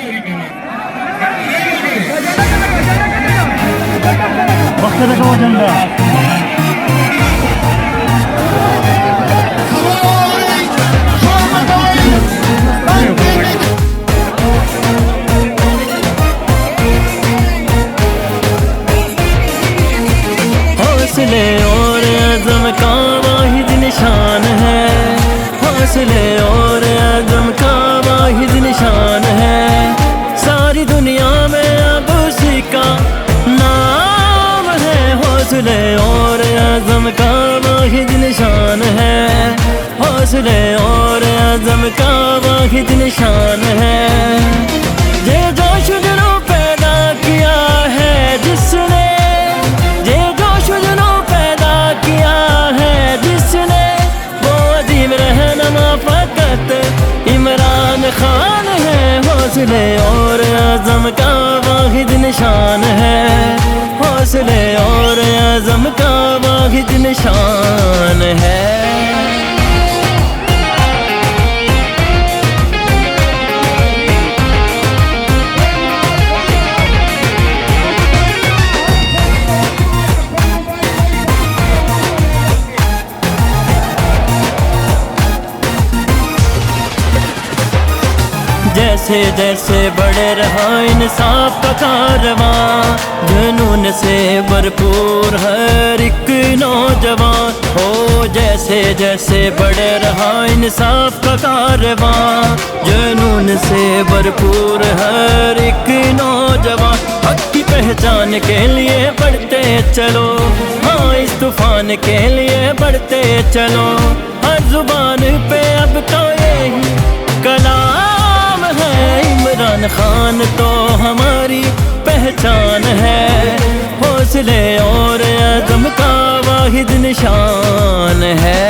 Baksa da kavacanda. हौसले और अज़म का वाहिद निशान है, हौसले और अज़म का वाहिद निशान है। सारी दुनिया में अब उसी का नाम है, हौसले और अज़म का वाहिद निशान है, हौसले और अज़म का वाहिद निशान है। ये जोश दिलों पैदा किया है जिसने, ये जोश दिलों पैदा किया है जिसने, वो अजीम रहनुमा फ़कत इमरान खान है। हौसले और अज़म का वाहिद निशान है, हौसले और अज़म का वाहिद निशान है। जैसे जैसे बढ़े रहा इंसाफ का कारवां, जुनून से भरपूर हर एक नौजवान हो। जैसे जैसे बढ़े रहा इंसाफ का कारवां, जुनून से भरपूर हर एक नौजवान, हक की पहचान के लिए बढ़ते चलो, हाँ इस तूफान के लिए बढ़ते चलो। हर जुबान पे अब तो यही कलाम है, इमरान खान तो हमारी पहचान है। हौसले और अज़म का वाहिद निशान है।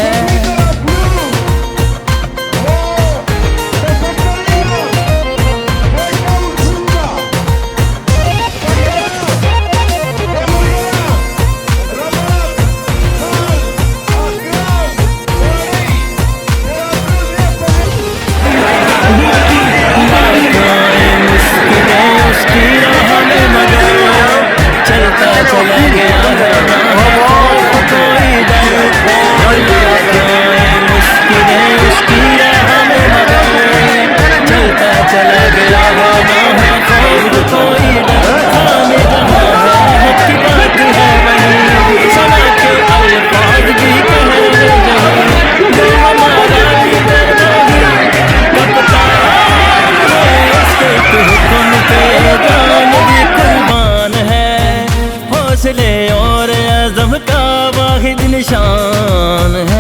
हौसले और अज़म का वाहिद निशान है।